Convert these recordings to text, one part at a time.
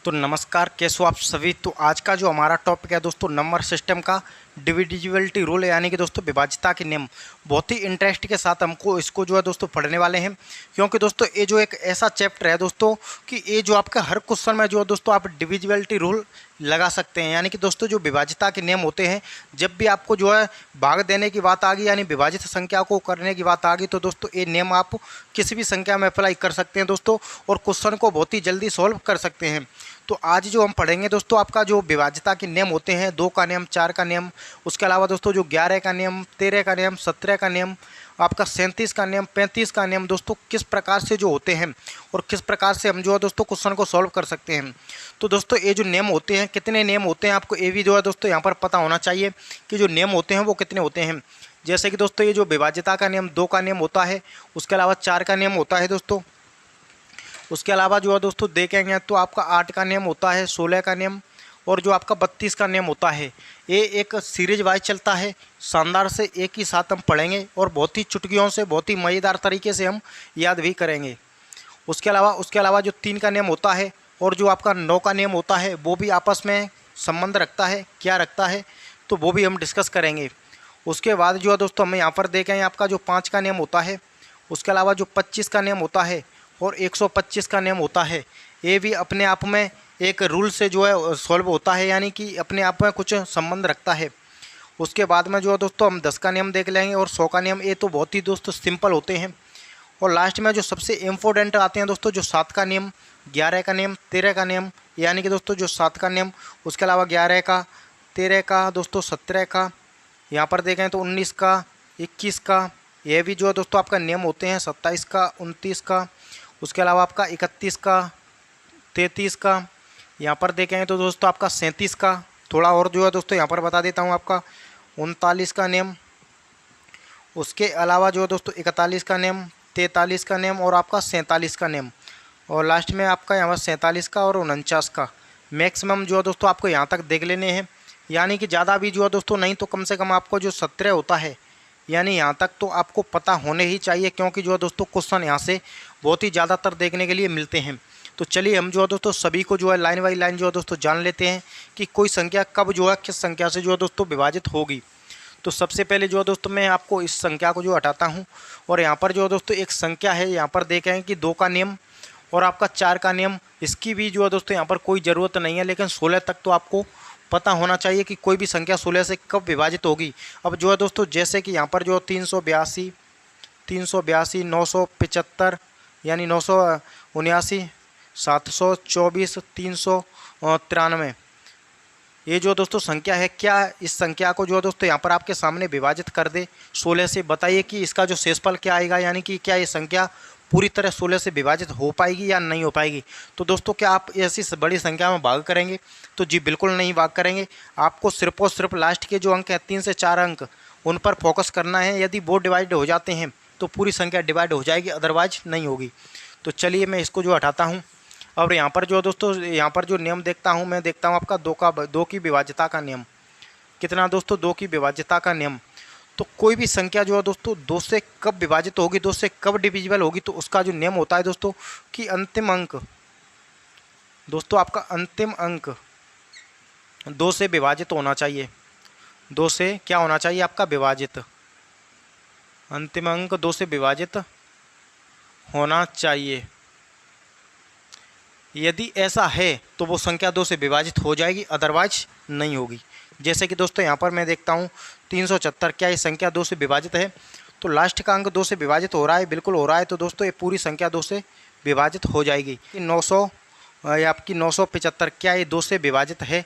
तो नमस्कार, कैसे हो आप सभी। तो आज का जो हमारा टॉपिक है दोस्तों, नंबर सिस्टम का डिविजिबिलिटी रूल, यानी कि दोस्तों विभाज्यता के नियम। बहुत ही इंटरेस्ट के साथ हमको इसको जो है दोस्तों पढ़ने वाले हैं, क्योंकि दोस्तों ये जो एक ऐसा चैप्टर है दोस्तों कि ये जो आपका हर क्वेश्चन में जो है दोस्तों आप डिविजिबिलिटी रूल लगा सकते हैं। यानी कि दोस्तों जो विभाज्यता के नियम होते हैं, जब भी आपको जो है भाग देने की बात आ गई, यानी विभाजित संख्या को करने की बात आ गई, तो दोस्तों ये नियम आप किसी भी संख्या में अप्लाई कर सकते हैं दोस्तों, और क्वेश्चन को बहुत ही जल्दी सॉल्व कर सकते हैं। तो आज जो हम पढ़ेंगे दोस्तों, आपका जो विभाज्यता के नियम होते हैं, 2 का नियम, 4 का नियम, उसके अलावा दोस्तों जो 11 का नियम, 13 का नियम, 17 का नियम, आपका 37 का नियम, 35 का नियम, दोस्तों किस प्रकार से जो होते हैं और किस प्रकार से हम जो है दोस्तों क्वेश्चन को सॉल्व कर सकते हैं। तो दोस्तों ये जो नियम होते हैं, कितने नियम होते हैं, आपको ये भी जो है दोस्तों यहाँ पर पता होना चाहिए कि जो नियम होते हैं वो कितने होते हैं। जैसे कि दोस्तों ये जो विभाज्यता का नियम 2 का नियम होता है, उसके अलावा 4 का नियम होता है दोस्तों। उसके अलावा जो है दोस्तों देखेंगे तो आपका 8 का नियम होता है, 16 का नियम, और जो आपका 32 का नियम होता है। ये एक सीरीज वाइज चलता है, शानदार से एक ही साथ हम पढ़ेंगे और बहुत ही चुटकियों से, बहुत ही मज़ेदार तरीके से हम याद भी करेंगे। उसके अलावा जो 3 का नियम होता है और जो आपका 9 का नियम होता है, वो भी आपस में संबंध रखता है, क्या रखता है, तो वो भी हम डिस्कस करेंगे। उसके बाद जो है दोस्तों हम यहाँ पर देखेंगे आपका जो 5 का नियम होता है, उसके अलावा जो 25 का नियम होता है और 125 का नियम होता है। ये भी अपने आप में एक रूल से जो है सॉल्व होता है, यानी कि अपने आप में कुछ संबंध रखता है। उसके बाद में जो है दोस्तों हम 10 का नियम देख लेंगे और 100 का नियम। ये तो बहुत ही दोस्तों सिंपल होते हैं। और लास्ट में जो सबसे इम्पोर्टेंट आते हैं दोस्तों, जो 7 का नियम, 11 का नियम, 13 का नियम, यानी कि दोस्तों जो 7 का नियम, उसके अलावा 11 का, 13 का, दोस्तों 17 का, यहाँ पर देखें तो 19 का, 21 का, यह भी जो है दोस्तों आपका नियम होते हैं, 27 का, 29 का, उसके अलावा आपका 31 का, 33 का, यहाँ पर देखें तो दोस्तों आपका 37 का, थोड़ा और जो है दोस्तों यहाँ पर बता देता हूँ, आपका 39 का नियम, उसके अलावा जो है दोस्तों 41 का नियम, 43 का नियम और आपका 47 का नियम, और लास्ट में आपका यहाँ पर 47 का और 49 का। मैक्सिमम जो है दोस्तों आपको यहाँ तक देख लेने हैं, यानी कि ज़्यादा भी जो है दोस्तों नहीं तो कम से कम आपको जो 17 होता है, यानी यहाँ तक तो आपको पता होने ही चाहिए, क्योंकि जो है दोस्तों क्वेश्चन यहाँ से बहुत ही ज़्यादातर देखने के लिए मिलते हैं। तो चलिए हम जो है दोस्तों सभी को जो है लाइन बाई लाइन जो है दोस्तों जान लेते हैं कि कोई संख्या कब जो है किस संख्या से जो है दोस्तों विभाजित होगी। तो सबसे पहले जो है दोस्तों मैं आपको इस संख्या को जो हटाता हूँ, और यहाँ पर जो है दोस्तों एक संख्या है, यहाँ पर देखें कि 2 का नियम और आपका 4 का नियम, इसकी भी जो है दोस्तों यहाँ पर कोई ज़रूरत नहीं है, लेकिन 16 तक तो आपको पता होना चाहिए कि कोई भी संख्या 16 से कब विभाजित होगी। अब जो है दोस्तों जैसे कि यहाँ पर जो 382, 975, यानी 979, 724, 393, ये जो दोस्तों संख्या है, क्या इस संख्या को जो है दोस्तों यहाँ पर आपके सामने विभाजित कर दे 16 से, बताइए कि इसका जो शेषफल क्या आएगा, यानी कि क्या ये संख्या पूरी तरह 16 से विभाजित हो पाएगी या नहीं हो पाएगी। तो दोस्तों क्या आप ऐसी बड़ी संख्या में भाग करेंगे? तो जी बिल्कुल नहीं भाग करेंगे। आपको सिर्फ और सिर्फ लास्ट के जो अंक हैं 3 से 4 अंक, उन पर फोकस करना है। यदि वो डिवाइड हो जाते हैं तो पूरी संख्या डिवाइड हो जाएगी, अदरवाइज नहीं होगी। तो चलिए मैं इसको जो हटाता हूँ। और यहाँ पर जो दोस्तों यहाँ पर जो नियम देखता हूँ, मैं देखता हूँ आपका 2 की विभाज्यता का नियम। कितना दोस्तों? 2 की विभाज्यता का नियम। तो कोई भी संख्या जो है दोस्तों 2 से कब विभाजित होगी, 2 से कब डिविजिबल होगी, तो उसका जो नियम होता है दोस्तों कि अंतिम अंक, दोस्तों आपका अंतिम अंक 2 से विभाजित होना चाहिए। 2 से क्या होना चाहिए? आपका विभाजित, अंतिम अंक 2 से विभाजित होना चाहिए। यदि ऐसा है तो वो संख्या 2 से विभाजित हो जाएगी, अदरवाइज नहीं होगी। जैसे कि दोस्तों यहाँ पर मैं देखता हूँ 374, क्या ये संख्या 2 से विभाजित है? तो लास्ट का अंक 2 से विभाजित हो रहा है, बिल्कुल हो रहा है। तो दोस्तों ये पूरी संख्या 2 से विभाजित हो जाएगी। 900 या आपकी 975, क्या ये 2 से विभाजित है?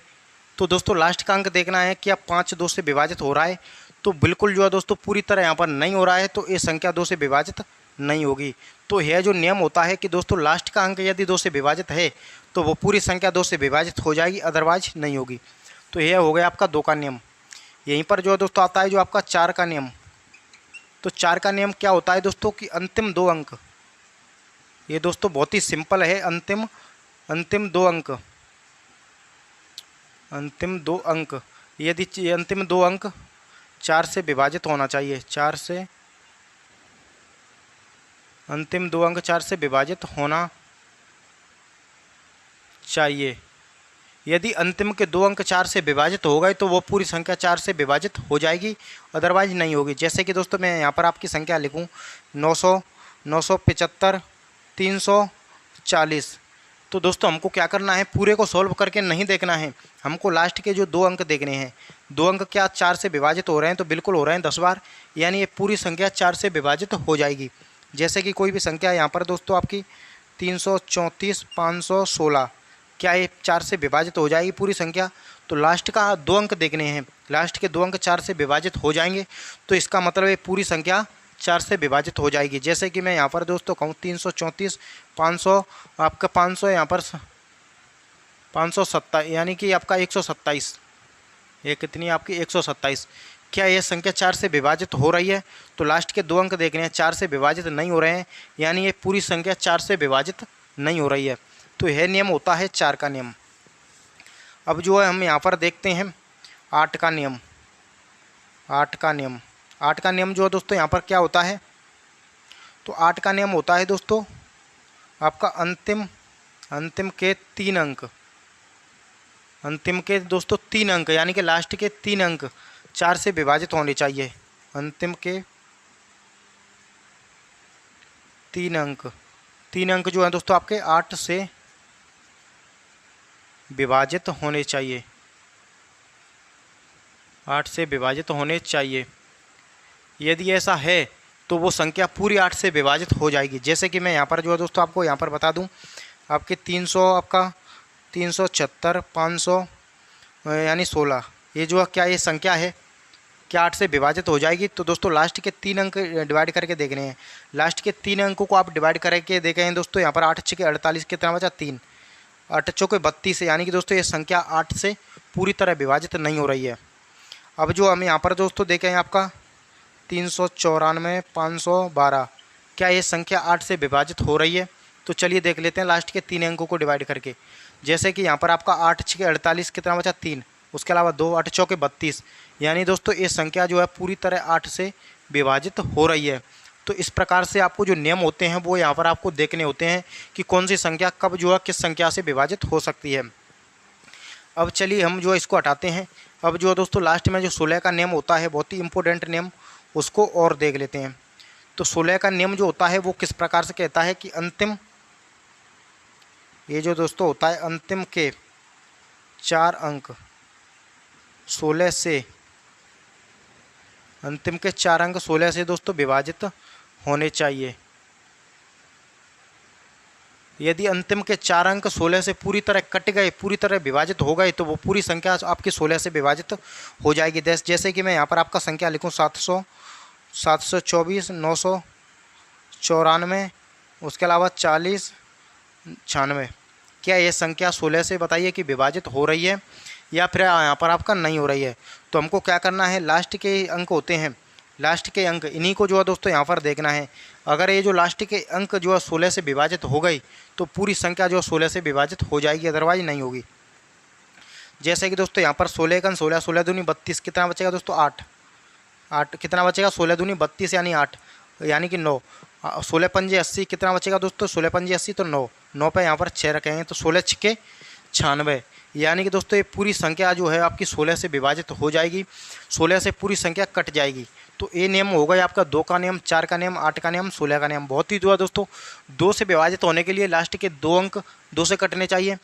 तो दोस्तों लास्ट का अंक देखना है, क्या 5 2 से विभाजित हो रहा है? तो बिल्कुल जो है दोस्तों पूरी तरह यहाँ पर नहीं हो रहा है, तो ये संख्या 2 से विभाजित नहीं होगी। तो यह जो नियम होता है कि दोस्तों लास्ट का अंक यदि 2 से विभाजित है तो वो पूरी संख्या 2 से विभाजित हो जाएगी, अदरवाइज नहीं होगी। तो यह हो गया आपका 2 का नियम। यहीं पर जो है दोस्तों आता है जो आपका 4 का नियम। तो 4 का नियम क्या होता है दोस्तों कि अंतिम 2 अंक, ये दोस्तों बहुत ही सिंपल है। अंतिम 2 अंक, अंतिम 2 अंक, यदि अंतिम 2 अंक 4 से विभाजित होना चाहिए, 4 से, अंतिम 2 अंक 4 से विभाजित होना चाहिए। यदि अंतिम के 2 अंक 4 से विभाजित हो गए तो वो पूरी संख्या 4 से विभाजित हो जाएगी, अदरवाइज नहीं होगी। जैसे कि दोस्तों मैं यहाँ पर आपकी संख्या लिखूँ 900, 975, 340। तो दोस्तों हमको क्या करना है, पूरे को सॉल्व करके नहीं देखना है, हमको लास्ट के जो 2 अंक देखने हैं। 2 अंक क्या 4 से विभाजित हो रहे हैं? तो बिल्कुल हो रहे हैं 10 बार, यानी ये पूरी संख्या 4 से विभाजित हो जाएगी। जैसे कि कोई भी संख्या यहाँ पर दोस्तों आपकी 334, 516, क्या ये 4 से विभाजित हो जाएगी पूरी संख्या? तो लास्ट का 2 अंक देखने हैं, लास्ट के 2 अंक 4 से विभाजित हो जाएंगे, तो इसका मतलब ये पूरी संख्या 4 से विभाजित हो जाएगी। जैसे कि मैं यहाँ पर दोस्तों कहूँ 334, 500, आपका 500 यहाँ पर 527, यानी कि आपका 127, ये कितनी आपकी 127। क्या ये संख्या 4 से विभाजित हो रही है? तो लास्ट के 2 अंक देखने हैं, 4 से विभाजित नहीं हो रहे हैं, यानी ये पूरी संख्या 4 से विभाजित नहीं हो रही है। तो यह नियम होता है 4 का नियम। अब जो है हम यहाँ पर देखते हैं 8 का नियम। 8 का नियम, 8 का नियम जो है दोस्तों यहाँ पर क्या होता है? तो 8 का नियम होता है दोस्तों आपका अंतिम के 3 अंक, अंतिम के दोस्तों 3 अंक, यानी कि लास्ट के 3 अंक 4 से विभाजित होने चाहिए। अंतिम के 3 अंक जो है दोस्तों आपके 8 से विभाजित होने चाहिए, 8 से विभाजित होने चाहिए। यदि ऐसा है तो वो संख्या पूरी 8 से विभाजित हो जाएगी। जैसे कि मैं यहाँ पर जो है दोस्तों आपको यहाँ पर बता दूँ, आपके 300, आपका 376, 500 यानी 16, ये जो क्या ये संख्या है क्या 8 से विभाजित हो जाएगी? तो दोस्तों लास्ट के 3 अंक डिवाइड करके देखने हैं। लास्ट के 3 अंकों को आप डिवाइड करके देखें हैं दोस्तों, यहाँ पर 8 6 48, कितना बचा 3, 8 चौके 32, यानी कि दोस्तों ये संख्या 8 से पूरी तरह विभाजित नहीं हो रही है। अब जो हम यहाँ पर दोस्तों देखें आपका 394, 512, क्या ये संख्या 8 से विभाजित हो रही है? तो चलिए देख लेते हैं लास्ट के 3 अंकों को डिवाइड करके। जैसे कि यहाँ पर आपका 8 6 48, कितना बचा 3, उसके अलावा 2, 8 चौके 32, यानी दोस्तों ये संख्या जो है पूरी तरह 8 से विभाजित हो रही है। तो इस प्रकार से आपको जो नियम होते हैं वो यहाँ पर आपको देखने होते हैं कि कौन सी संख्या कब जो है किस संख्या से विभाजित हो सकती है। अब चलिए हम जो है इसको हटाते हैं। अब जो दोस्तों लास्ट में जो 16 का नियम होता है, बहुत ही इंपॉर्टेंट नियम, उसको और देख लेते हैं। तो 16 का नियम जो होता है वो किस प्रकार से कहता है कि अंतिम, ये जो दोस्तों होता है अंतिम के 4 अंक 16 से, अंतिम के 4 अंक 16 से दोस्तों विभाजित होने चाहिए। यदि अंतिम के 4 अंक 16 से पूरी तरह कट गए, पूरी तरह विभाजित हो गए, तो वो पूरी संख्या आपकी 16 से विभाजित हो जाएगी। जैसे कि मैं यहाँ पर आपका संख्या लिखूँ 700, 724, 994, उसके अलावा 40, 96, क्या ये संख्या 16 से बताइए कि विभाजित हो रही है या फिर यहाँ पर आपका नहीं हो रही है? तो हमको क्या करना है, लास्ट के अंक होते हैं, लास्ट के अंक इन्हीं को जो है दोस्तों यहाँ पर देखना है। अगर ये जो लास्ट के अंक जो है 16 से विभाजित हो गई तो पूरी संख्या जो 16 से विभाजित हो जाएगी, अदरवाइज नहीं होगी। जैसे कि दोस्तों यहाँ पर 16 का 16, 16 दूनी 32, कितना बचेगा दोस्तों 8, 8 कितना बचेगा 16 दूनी 32 यानी 8, यानी कि 9, 16 पंजे 80, कितना बचेगा दोस्तों 16 पंजे 80, तो 9, 9 पे यहाँ पर 6 रखेंगे तो 16 छक्के 96, यानी कि दोस्तों ये पूरी संख्या जो है आपकी 16 से विभाजित हो जाएगी, 16 से पूरी संख्या कट जाएगी। तो ये नियम हो गया आपका 2 का नियम, 4 का नियम, 8 का नियम, 16 का नियम। बहुत ही जो है दोस्तों 2 से विभाजित होने के लिए लास्ट के 2 अंक 2 से कटने चाहिए,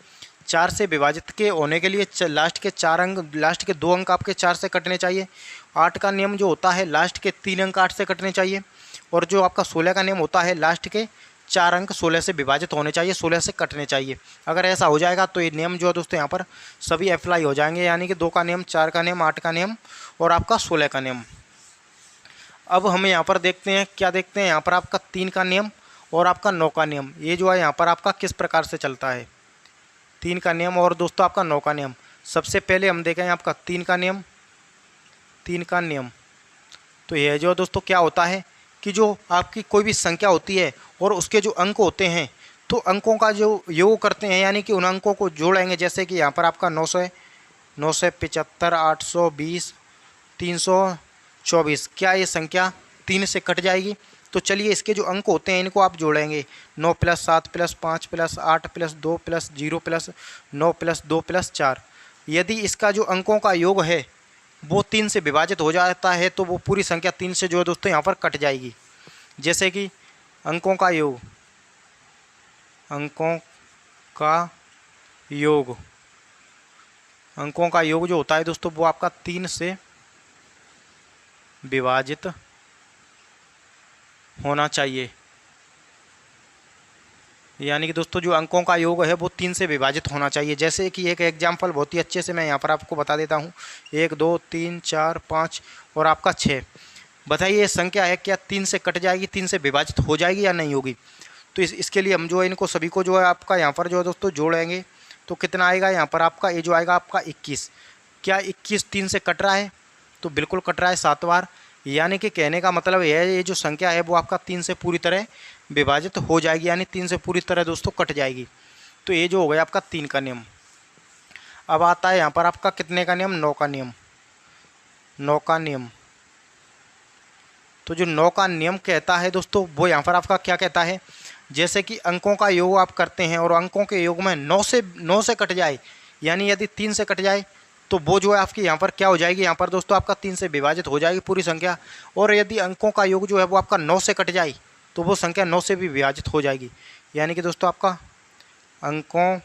4 से विभाजित के होने के लिए लास्ट के 4 अंक, लास्ट के 2 अंक आपके 4 से कटने चाहिए। 8 का नियम जो होता है लास्ट के 3 अंक 8 से कटने चाहिए, और जो आपका 16 का नियम होता है लास्ट के 4 अंक 16 से विभाजित होने चाहिए, 16 से कटने चाहिए। अगर ऐसा हो जाएगा तो ये नियम जो है दोस्तों यहाँ पर सभी अप्लाई हो जाएंगे, यानी कि 2 का नियम, 4 का नियम, 8 का नियम और आपका 16 का नियम। अब हम यहाँ पर देखते हैं, क्या देखते हैं यहाँ पर आपका 3 का नियम और आपका 9 का नियम, ये जो है यहाँ पर आपका किस प्रकार से चलता है। 3 का नियम और दोस्तों आपका 9 का नियम। सबसे पहले हम देखेंगे आपका 3 का नियम। 3 का नियम तो यह जो दोस्तों क्या होता है कि जो आपकी कोई भी संख्या होती है और उसके जो अंक होते हैं, तो अंकों का जो योग करते हैं, यानी कि उन अंकों को जोड़ेंगे। जैसे कि यहाँ पर आपका 900, 975, 820, 324, क्या ये संख्या 3 से कट जाएगी? तो चलिए इसके जो अंक होते हैं इनको आप जोड़ेंगे। 9 + 7 + 5 + 8 + 2 + 0 + 9 + 2 + 4। यदि इसका जो अंकों का योग है वो 3 से विभाजित हो जाता है तो वो पूरी संख्या 3 से जो है दोस्तों यहाँ पर कट जाएगी। जैसे कि अंकों का योग, अंकों का योग, अंकों का योग जो होता है दोस्तों वो आपका 3 से विभाजित होना चाहिए। यानी कि दोस्तों जो अंकों का योग है वो 3 से विभाजित होना चाहिए। जैसे कि एक एग्जाम्पल बहुत ही अच्छे से मैं यहाँ पर आपको बता देता हूँ। 1 2 3 4 5 और आपका 6। बताइए ये संख्या है क्या 3 से कट जाएगी, 3 से विभाजित हो जाएगी या नहीं होगी? तो इसके लिए हम जो है इनको सभी को जो है आपका यहाँ पर जो है दोस्तों जोड़ेंगे। तो कितना आएगा यहाँ पर आपका, ये जो आएगा आपका 21। क्या 21 3 से कट रहा है? तो बिल्कुल कट रहा है 7 बार। यानी कि कहने का मतलब यह है ये जो संख्या है वो आपका 3 से पूरी तरह विभाजित हो जाएगी, यानी 3 से पूरी तरह दोस्तों कट जाएगी। तो ये जो हो गया आपका 3 का नियम। अब आता है यहाँ पर आपका कितने का नियम? 9 का नियम। 9 का नियम। तो जो 9 का नियम कहता है दोस्तों वो यहाँ पर आपका क्या कहता है? जैसे कि अंकों का योग आप करते हैं और अंकों के योग में 9 से कट जाए, यानी यदि 3 से कट जाए तो वो जो है आपकी यहाँ पर क्या हो जाएगी? यहाँ पर दोस्तों आपका 3 से विभाजित हो जाएगी पूरी संख्या। और यदि अंकों का योग जो है वो आपका 9 से कट जाए तो वो संख्या 9 से भी विभाजित हो जाएगी। यानी कि दोस्तों आपका अंकों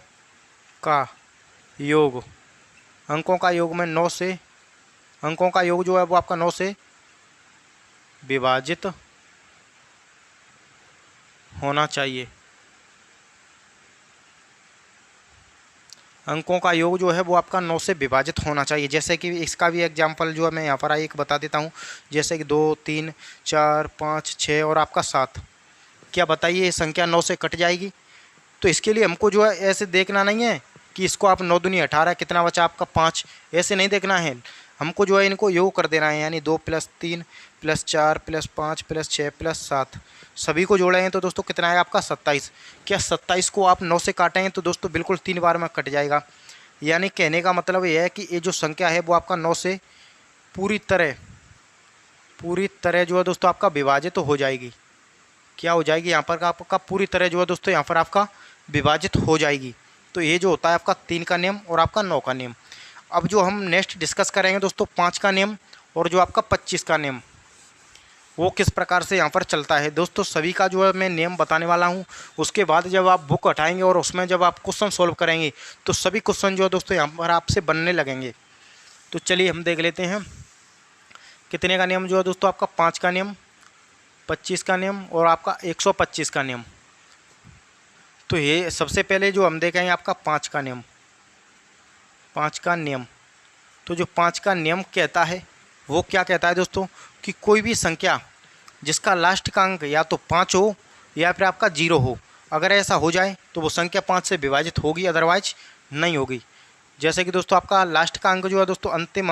का योग, अंकों का योग में 9 से, अंकों का योग जो है वो आपका 9 से विभाजित होना चाहिए। अंकों का योग जो है वो आपका 9 से विभाजित होना चाहिए। जैसे कि इसका भी एग्जाम्पल जो है मैं यहाँ पर एक बता देता हूँ। जैसे कि 2 3 4 5 6 और आपका 7। क्या बताइए ये संख्या 9 से कट जाएगी? तो इसके लिए हमको जो है ऐसे देखना नहीं है कि इसको आप 9 दूनी 18, कितना बचा आपका 5, ऐसे नहीं देखना है। हमको जो है इनको योग कर देना है, यानी 2 + 3 + 4 + 5 + 6 + 7 सभी को जोड़ेंगे तो दोस्तों कितना आएगा आपका 27। क्या 27 को आप 9 से काटेंगे तो दोस्तों बिल्कुल 3 बार में कट जाएगा। यानी कहने का मतलब ये है कि ये जो संख्या है वो आपका 9 से पूरी तरह जो है दोस्तों आपका विभाजित तो हो जाएगी। क्या हो जाएगी यहाँ पर आपका? पूरी तरह जो है दोस्तों यहाँ पर आपका विभाजित हो जाएगी। तो ये जो होता है आपका 3 का नियम और आपका 9 का नियम। अब जो हम नेक्स्ट डिस्कस करेंगे दोस्तों 5 का नियम और जो आपका 25 का नियम, वो किस प्रकार से यहाँ पर चलता है। दोस्तों सभी का जो है मैं नियम बताने वाला हूँ। उसके बाद जब आप बुक हटाएंगे और उसमें जब आप क्वेश्चन सॉल्व करेंगे तो सभी क्वेश्चन जो है दोस्तों यहाँ पर आपसे बनने लगेंगे। तो चलिए हम देख लेते हैं कितने का नियम जो है दोस्तों आपका 5 का नियम, 25 का नियम और आपका 125 का नियम। तो ये सबसे पहले जो हम देखेंगे आपका 5 का नियम। 5 का नियम, तो जो 5 का नियम कहता है वो क्या कहता है दोस्तों कि कोई भी संख्या जिसका लास्ट का अंक या तो 5 हो या फिर आपका 0 हो, अगर ऐसा हो जाए तो वो संख्या 5 से विभाजित होगी, अदरवाइज नहीं होगी। जैसे कि दोस्तों आपका लास्ट का अंक जो है दोस्तों अंतिम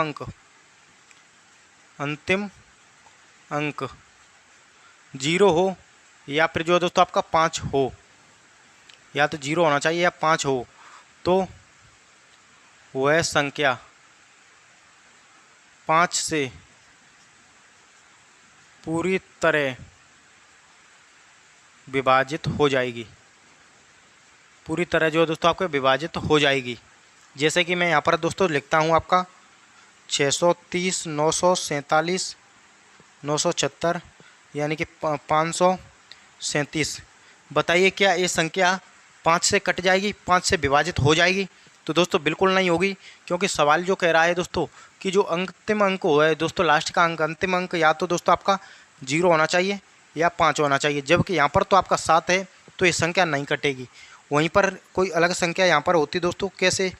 अंक 0 हो या फिर जो है दोस्तों आपका 5 हो, या तो 0 होना चाहिए या 5 हो, तो वह संख्या 5 से पूरी तरह विभाजित हो जाएगी। पूरी तरह जो है दोस्तों आपको विभाजित हो जाएगी। जैसे कि मैं यहाँ पर दोस्तों लिखता हूँ आपका 630, 947, 976 यानी कि 537। बताइए क्या ये संख्या 5 से कट जाएगी, 5 से विभाजित हो जाएगी? तो दोस्तों बिल्कुल नहीं होगी, क्योंकि सवाल जो कह रहा है दोस्तों कि जो अंतिम अंक है दोस्तों, लास्ट का अंक, अंतिम अंक या तो दोस्तों आपका 0 होना चाहिए या 5 होना चाहिए। जबकि यहाँ पर तो आपका 7 है तो ये संख्या नहीं कटेगी। वहीं पर कोई अलग संख्या यहाँ पर होती दोस्तों, कैसे?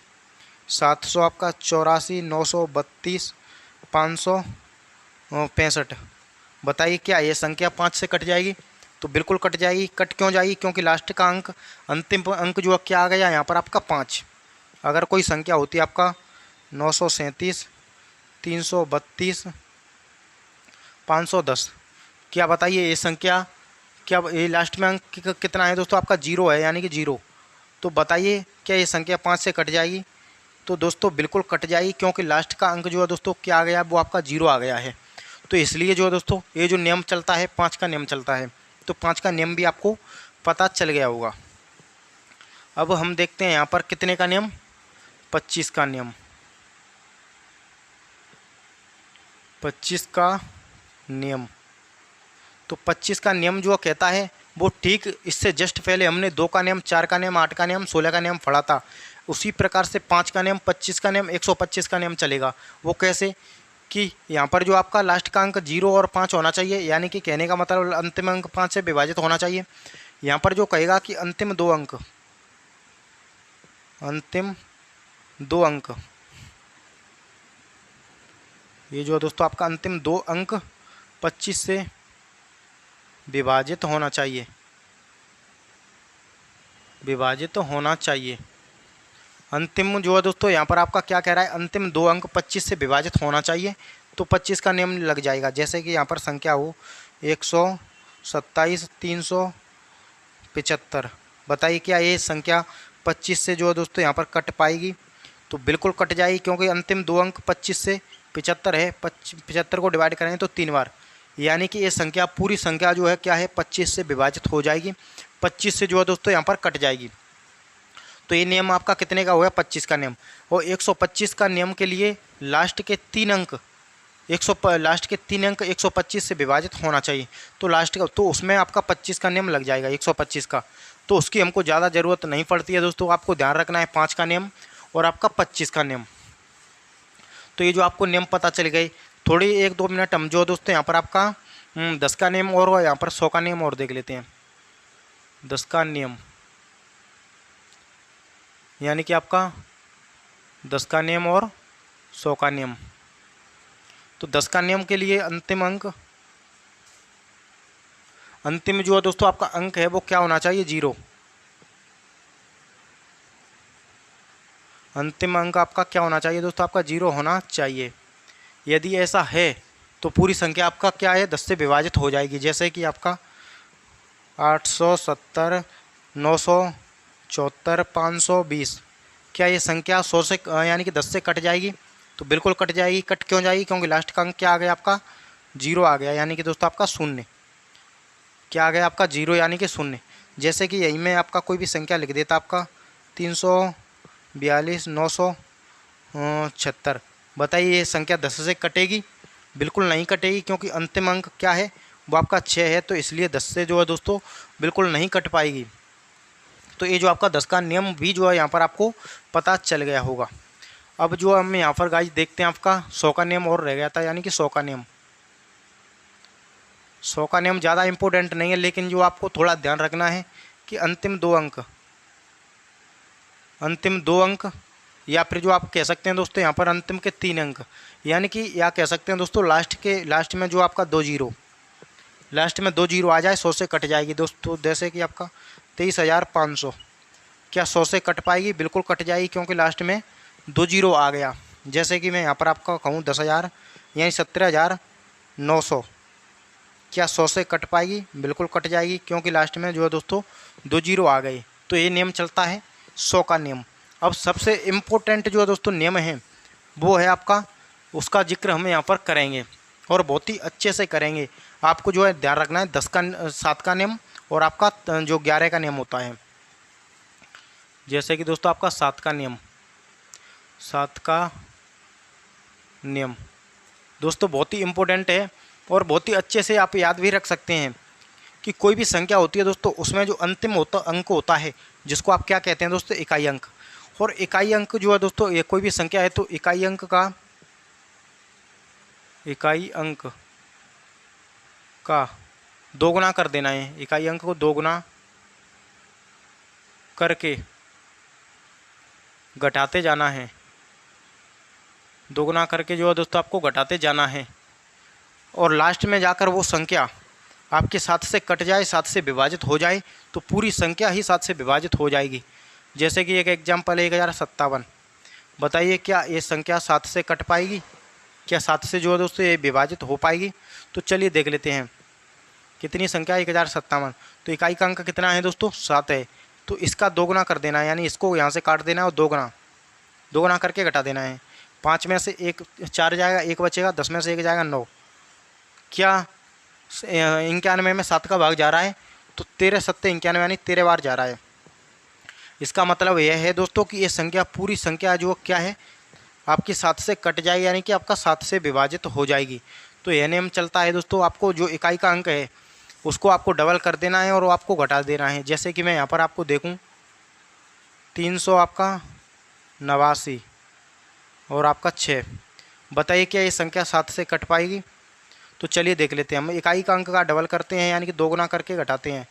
700 आपका 84, 932, 565। बताइए क्या ये संख्या 5 से कट जाएगी? तो बिल्कुल कट जाएगी। कट क्यों जाएगी? क्योंकि लास्ट का अंक, अंतिम अंक जो क्या आ गया यहाँ पर आपका 5। अगर कोई संख्या होती है आपका 937, 332, 510, क्या बताइए ये संख्या, क्या ये लास्ट में अंक कितना है दोस्तों आपका? 0 है, यानी कि 0। तो बताइए क्या ये संख्या 5 से कट जाएगी? तो दोस्तों बिल्कुल कट जाएगी, क्योंकि लास्ट का अंक जो है दोस्तों क्या आ गया? वो आपका 0 आ गया है। तो इसलिए जो है दोस्तों ये जो नियम चलता है 5 का नियम चलता है। तो 5 का नियम भी आपको पता चल गया होगा। अब हम देखते हैं यहाँ पर कितने का नियम, 25 का नियम। 25 का नियम, तो 25 का नियम जो कहता है वो ठीक इससे जस्ट पहले हमने 2 का नियम, 4 का नियम, 8 का नियम, 16 का नियम पढ़ा था। उसी प्रकार से 5 का नियम, 25 का नियम, 125 का नियम चलेगा। वो कैसे कि यहाँ पर जो आपका लास्ट का अंक 0 और 5 होना चाहिए, यानी कि कहने का मतलब अंतिम अंक 5 से विभाजित होना चाहिए। यहाँ पर जो कहेगा कि अंतिम 2 अंक, अंतिम 2 अंक, ये जो दोस्तों आपका अंतिम 2 अंक 25 से विभाजित होना चाहिए, विभाजित होना चाहिए। अंतिम जो है दोस्तों यहाँ पर आपका क्या कह रहा है, अंतिम 2 अंक 25 से विभाजित होना चाहिए। तो 25 का नियम लग जाएगा। जैसे कि यहाँ पर संख्या हो 127 375, बताइए क्या ये संख्या 25 से जो है दोस्तों यहाँ पर कट पाएगी? तो बिल्कुल कट जाएगी, क्योंकि अंतिम 2 अंक 25 से 75 है। 75 को डिवाइड करेंगे तो 3 बार, यानी कि ये संख्या पूरी संख्या जो है क्या है 25 से विभाजित हो जाएगी। 25 से जो है दोस्तों यहाँ पर कट जाएगी। तो ये नियम आपका कितने का हो गया, 25 का नियम। और 125 का नियम के लिए लास्ट के 3 अंक लास्ट के 3 अंक 125 से विभाजित होना चाहिए। तो लास्ट का, तो उसमें आपका 25 का नियम लग जाएगा 125 का। तो उसकी हमको ज़्यादा ज़रूरत नहीं पड़ती है दोस्तों। आपको ध्यान रखना है 5 का नियम और आपका 25 का नियम। तो ये जो आपको नियम पता चल गए, थोड़ी 1-2 मिनट हम जो दोस्तों यहाँ पर आपका 10 का नियम और यहाँ पर 100 का नियम और देख लेते हैं। 10 का नियम यानी कि आपका 10 का नियम और 100 का नियम। तो 10 का नियम के लिए अंतिम अंक, अंतिम जो है दोस्तों आपका अंक है वो क्या होना चाहिए, 0। अंतिम अंक आपका क्या होना चाहिए दोस्तों, आपका 0 होना चाहिए। यदि ऐसा है तो पूरी संख्या आपका क्या है 10 से विभाजित हो जाएगी। जैसे कि आपका 870 974 520, क्या ये संख्या 100 से यानी कि 10 से कट जाएगी? तो बिल्कुल कट जाएगी। कट क्यों जाएगी? क्योंकि लास्ट का अंक क्या आ गया आपका 0 आ गया, यानी कि दोस्तों आपका 0। क्या आ गया आपका 0 यानी कि 0। जैसे कि यही में आपका कोई भी संख्या लिख देता आपका 342 976, बताइए ये संख्या 10 से कटेगी? बिल्कुल नहीं कटेगी, क्योंकि अंतिम अंक क्या है वो आपका 6 है। तो इसलिए 10 से जो है दोस्तों बिल्कुल नहीं कट पाएगी। तो ये जो आपका 10 का नियम भी जो है यहाँ पर आपको पता चल गया होगा। अब जो हम यहाँ पर गाइस देखते हैं आपका 100 का नियम और रह गया था, यानी कि 100 का नियम। 100 का नियम ज़्यादा इम्पोर्टेंट नहीं है, लेकिन जो आपको थोड़ा ध्यान रखना है कि अंतिम 2 अंक या फिर जो आप कह सकते हैं दोस्तों यहाँ पर अंतिम के 3 अंक, यानी कि या कह सकते हैं दोस्तों लास्ट में जो आपका 2 जीरो, लास्ट में 2 जीरो आ जाए 100 से कट जाएगी दोस्तों। जैसे कि आपका 23,500, क्या 100 से कट पाएगी? बिल्कुल कट जाएगी, क्योंकि लास्ट में 2 जीरो आ गया। जैसे कि मैं यहाँ पर आपका कहूँ 10,000 यानी 17,900, क्या 100 से कट पाएगी? बिल्कुल कट जाएगी, क्योंकि लास्ट में जो है दोस्तों 2 जीरो आ गए। तो ये नियम चलता है 100 का नियम। अब सबसे इम्पोर्टेंट जो है दोस्तों नियम है वो है आपका, उसका जिक्र हम यहाँ पर करेंगे और बहुत ही अच्छे से करेंगे। आपको जो है ध्यान रखना है 7 का नियम और आपका जो 11 का नियम होता है। जैसे कि दोस्तों आपका 7 का नियम, 7 का नियम दोस्तों बहुत ही इम्पोर्टेंट है और बहुत ही अच्छे से आप याद भी रख सकते हैं कि कोई भी संख्या होती है दोस्तों, उसमें जो अंतिम अंक होता है जिसको आप क्या कहते हैं दोस्तों, इकाई अंक। और इकाई अंक जो है दोस्तों, ये कोई भी संख्या है तो इकाई अंक का दोगुना कर देना है। इकाई अंक को दोगुना करके घटाते जाना है। दोगुना करके जो है दोस्तों आपको घटाते जाना है, और लास्ट में जाकर वो संख्या आपके 7 से कट जाए, 7 से विभाजित हो जाए, तो पूरी संख्या ही 7 से विभाजित हो जाएगी। जैसे कि एक एग्जाम्पल है 1057, बताइए क्या ये संख्या 7 से कट पाएगी? क्या 7 से जो है दोस्तों ये विभाजित हो पाएगी? तो चलिए देख लेते हैं कितनी संख्या 1057। तो इकाई का अंक कितना है दोस्तों, 7 है। तो इसका दोगुना कर देना है, यानी इसको यहाँ से काट देना है और दोगुना करके घटा देना है। 5 में से 1 4 जाएगा, 1 बचेगा, 10 में से 1 जाएगा 9। क्या 91 में 7 का भाग जा रहा है, तो 13 सत्ते 91 यानी 13 बार जा रहा है। इसका मतलब यह है दोस्तों कि ये संख्या पूरी संख्या जो क्या है आपकी 7 से कट जाएगी, यानी कि आपका 7 से विभाजित हो जाएगी। तो यह नियम चलता है दोस्तों, आपको जो इकाई का अंक है उसको आपको डबल कर देना है और वो आपको घटा देना है। जैसे कि मैं यहाँ पर आपको देखूँ 300 आपका 89 और आपका 6, बताइए क्या ये संख्या 7 से कट पाएगी? तो चलिए देख लेते हैं। हम इकाई का अंक का डबल करते हैं, यानी कि 2 गुना करके घटाते हैं।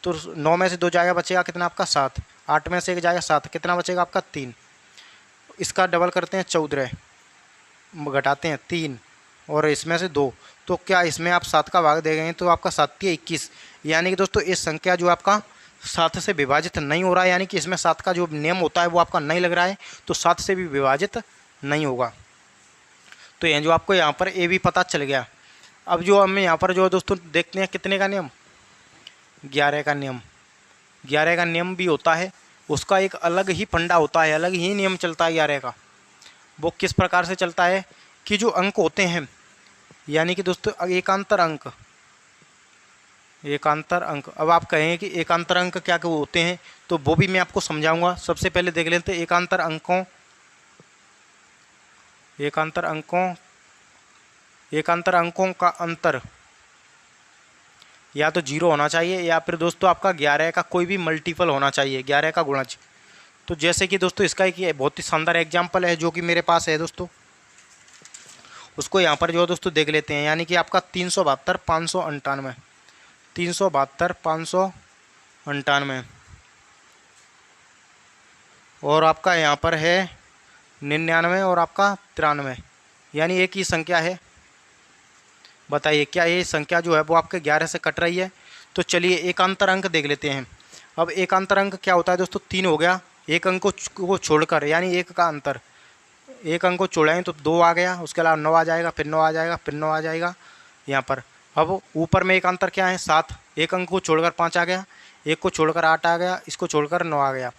तो 9 में से 2 जाएगा, बचेगा कितना आपका 7। 8 में से 1 जाएगा 7, कितना बचेगा आपका 3। इसका डबल करते हैं 14, घटाते हैं 3 और इसमें से 2, तो क्या इसमें आप 7 का भाग दे गए हैं, तो आपका 7 या 21, यानी कि दोस्तों ये संख्या जो आपका 7 से विभाजित नहीं हो रहा है, यानी कि इसमें 7 का जो नियम होता है वो आपका नहीं लग रहा है, तो 7 से भी विभाजित नहीं होगा। तो ये जो आपको यहाँ पर ये भी पता चल गया। अब जो हमें यहाँ पर जो दोस्तों देखते हैं कितने का नियम, 11 का नियम। 11 का नियम भी होता है, उसका एक अलग ही फंडा होता है, अलग ही नियम चलता है 11 का। वो किस प्रकार से चलता है कि जो अंक होते हैं, यानी कि दोस्तों एकांतर अंक, एकांतर अंक। अब आप कहें कि एकांतर अंक क्या क्या होते हैं, तो वो भी मैं आपको समझाऊंगा। सबसे पहले देख लेते हैं एकांतर अंकों, एकांतर अंकों का अंतर या तो 0 होना चाहिए या फिर दोस्तों आपका 11 का कोई भी मल्टीपल होना चाहिए, 11 का गुणज। तो जैसे कि दोस्तों इसका एक बहुत ही शानदार एग्जाम्पल है जो कि मेरे पास है दोस्तों, उसको यहाँ पर जो है दोस्तों देख लेते हैं। यानी कि आपका 372 598, 372 598 और आपका यहाँ पर है 99 और आपका 93, यानी एक ही संख्या है। बताइए क्या ये संख्या जो है वो आपके 11 से कट रही है? तो चलिए एकांतर अंक देख लेते हैं। अब एकांतर अंक क्या होता है दोस्तों, 3 हो गया, एक अंक को छोड़कर, यानी एक का अंतर, एक अंक को छोड़ाएँ तो 2 आ गया, उसके अलावा 9 आ जाएगा, फिर 9 आ जाएगा, फिर 9 आ जाएगा यहाँ पर। अब ऊपर में एक अंतर क्या है 7, एक अंक को छोड़कर 5 आ गया, एक को छोड़कर 8 आ गया, इसको छोड़कर 9 आ गया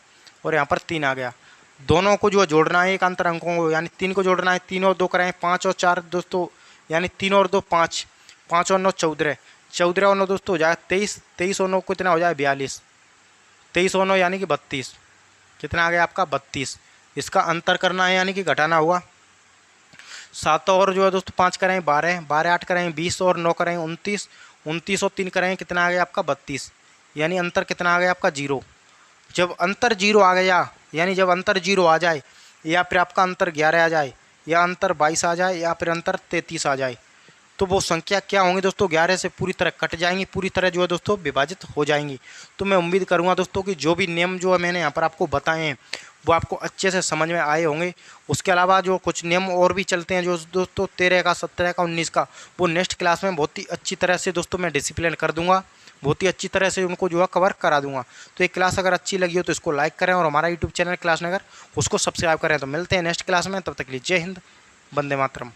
और यहाँ पर 3 आ गया। दोनों को जो जोड़ना है एकांतर अंकों को, यानी 3 को जोड़ना है, 3 और 2 कराएँ 5 और 4 दोस्तों, यानी 3 और 2 5, 5 और 9 14, 14 और 9 दोस्तों हो जाएगा 23, 23 और 9 कितना हो जाए 42, 23 और 9 यानी कि 32, कितना आ गया आपका 32। इसका अंतर करना है यानी कि घटाना हुआ। 7 और जो है दोस्तों 5 करें 12, 12 8 करें 20 और 9 करें 29, 29 और 3 करें कितना आ गया आपका 32, यानी अंतर कितना आ गया आपका 0। जब अंतर 0 आ गया, यानी जब अंतर 0 आ जाए या फिर आपका अंतर 11 आ जाए या अंतर 22 आ जाए या फिर अंतर 33 आ जाए, तो वो संख्या क्या होंगी दोस्तों 11 से पूरी तरह कट जाएंगी, पूरी तरह जो है दोस्तों विभाजित हो जाएंगी। तो मैं उम्मीद करूंगा दोस्तों कि जो भी नियम जो है मैंने यहाँ पर आपको बताए हैं वो आपको अच्छे से समझ में आए होंगे। उसके अलावा जो कुछ नियम और भी चलते हैं जो दोस्तों 13 का 17 का 19 का, वो नेक्स्ट क्लास में बहुत ही अच्छी तरह से दोस्तों मैं डिसिप्लिन कर दूंगा, बहुत ही अच्छी तरह से उनको जो है कवर करा दूंगा। तो ये क्लास अगर अच्छी लगी हो तो इसको लाइक करें और हमारा यूट्यूब चैनल क्लास नगर उसको सब्सक्राइब करें। तो मिलते हैं नेक्स्ट क्लास में, तब तक के लिए जय हिंद, वंदे मातरम।